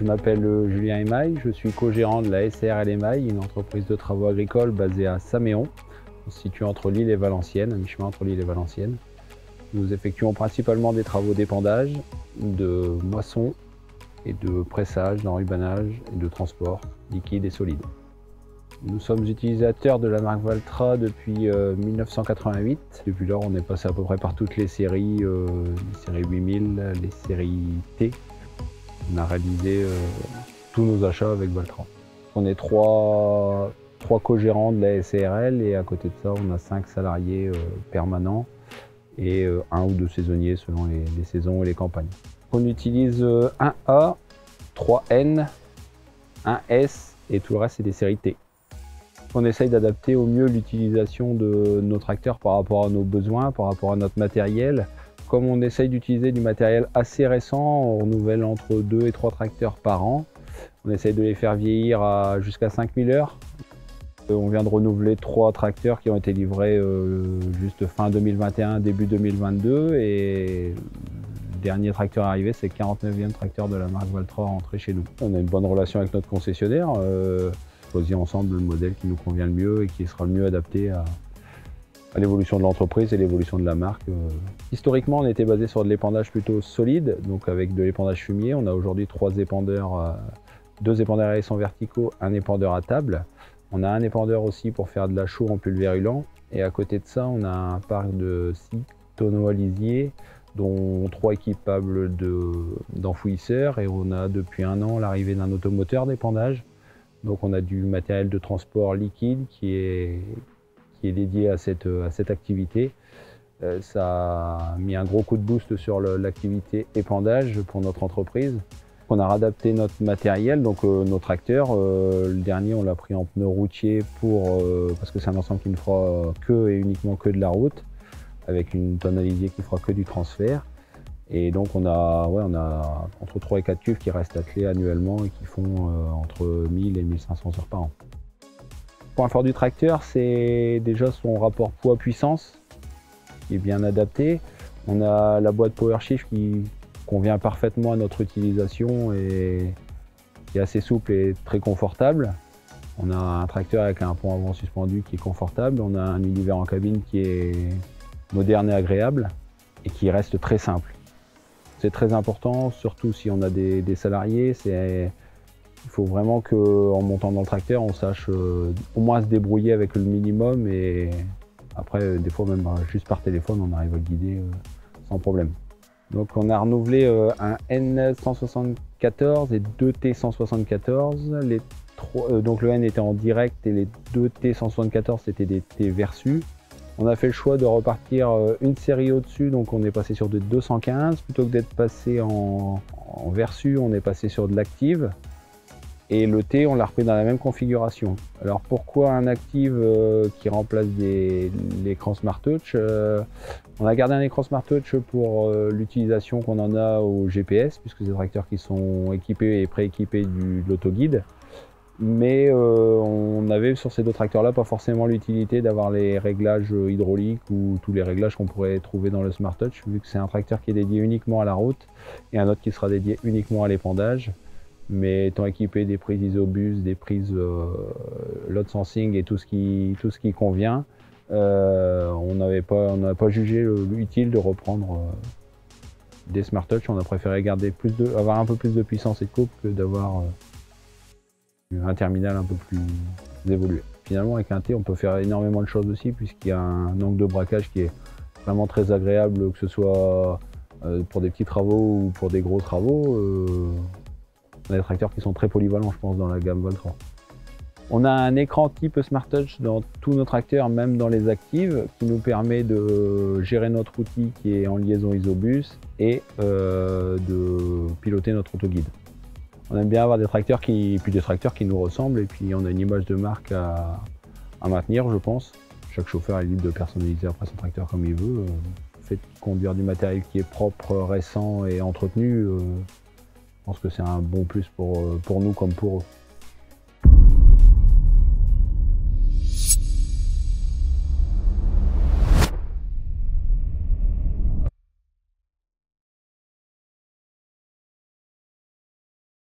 Je m'appelle Julien Émail, je suis co-gérant de la SARL Émail, une entreprise de travaux agricoles basée à Saméon, située entre Lille et Valenciennes, à mi-chemin entre Lille et Valenciennes. Nous effectuons principalement des travaux d'épandage, de moisson et de pressage, d'enrubanage et de transport liquide et solide. Nous sommes utilisateurs de la marque Valtra depuis 1988. Depuis lors, on est passé à peu près par toutes les séries 8000, les séries T. On a réalisé tous nos achats avec Valtra. On est trois co-gérants de la SARL et à côté de ça, on a 5 salariés permanents et 1 ou 2 saisonniers selon les saisons et les campagnes. On utilise 1A, 3N, 1S et tout le reste c'est des séries T. On essaye d'adapter au mieux l'utilisation de nos tracteurs par rapport à nos besoins, par rapport à notre matériel. Comme on essaye d'utiliser du matériel assez récent, on renouvelle entre 2 et 3 tracteurs par an. On essaye de les faire vieillir à jusqu'à 5000 heures. On vient de renouveler 3 tracteurs qui ont été livrés juste fin 2021, début 2022. Et le dernier tracteur arrivé, c'est le 49e tracteur de la marque Valtra rentré chez nous. On a une bonne relation avec notre concessionnaire. Choisir ensemble le modèle qui nous convient le mieux et qui sera le mieux adapté à l'évolution de l'entreprise et l'évolution de la marque. Historiquement, on était basé sur de l'épandage plutôt solide, donc avec de l'épandage fumier. On a aujourd'hui 2 épandeurs à essence verticaux, un épandeur à table. On a un épandeur aussi pour faire de la chaux en pulvérulent. Et à côté de ça, on a un parc de 6 tonneaux à lisier, dont 3 équipables d'enfouisseurs. Et on a depuis 1 an l'arrivée d'un automoteur d'épandage. Donc on a du matériel de transport liquide qui est dédié à cette activité. Ça a mis un gros coup de boost sur l'activité épandage pour notre entreprise. On a réadapté notre matériel, donc nos tracteurs. Le dernier, on l'a pris en pneu routier parce que c'est un ensemble qui ne fera que et uniquement que de la route, avec une tonne à lisier qui fera que du transfert. Et donc on a entre 3 et 4 cuves qui restent attelés annuellement et qui font entre 1000 et 1500 heures par an. Le point fort du tracteur, c'est déjà son rapport poids-puissance qui est bien adapté. On a la boîte PowerShift qui convient parfaitement à notre utilisation et qui est assez souple et très confortable. On a un tracteur avec un pont avant suspendu qui est confortable. On a un univers en cabine qui est moderne et agréable et qui reste très simple. C'est très important, surtout si on a des salariés. Il faut vraiment qu'en montant dans le tracteur, on sache au moins se débrouiller avec le minimum. Et après, des fois, même juste par téléphone, on arrive à le guider sans problème. Donc on a renouvelé un N174 et 2 T174. Donc le N était en direct et les 2 T174 c'était des T versus. On a fait le choix de repartir une série au-dessus, donc on est passé sur de 215. Plutôt que d'être passé en versus, on est passé sur de l'active. Et le T, on l'a repris dans la même configuration. Alors pourquoi un active qui remplace l'écran Smart Touch? On a gardé un écran Smart Touch pour l'utilisation qu'on en a au GPS, puisque c'est des tracteurs qui sont équipés et prééquipés de l'autoguide. Mais on avait sur ces 2 tracteurs-là pas forcément l'utilité d'avoir les réglages hydrauliques ou tous les réglages qu'on pourrait trouver dans le Smart Touch, vu que c'est un tracteur qui est dédié uniquement à la route et un autre qui sera dédié uniquement à l'épandage. Mais étant équipé des prises Isobus, des prises load sensing et tout ce qui convient, on n'avait pas jugé utile de reprendre des Smart Touch. On a préféré avoir un peu plus de puissance et de coupe que d'avoir un terminal un peu plus évolué. Finalement, avec un T, on peut faire énormément de choses aussi, puisqu'il y a un angle de braquage qui est vraiment très agréable, que ce soit pour des petits travaux ou pour des gros travaux. On a des tracteurs qui sont très polyvalents, je pense, dans la gamme Valtra. On a un écran type Smart Touch dans tous nos tracteurs, même dans les actives, qui nous permet de gérer notre outil qui est en liaison Isobus et de piloter notre autoguide. On aime bien avoir des tracteurs qui nous ressemblent, et puis on a une image de marque à maintenir, je pense. Chaque chauffeur est libre de personnaliser après son tracteur comme il veut. Le fait de conduire du matériel qui est propre, récent et entretenu, je pense que c'est un bon plus pour nous comme pour eux.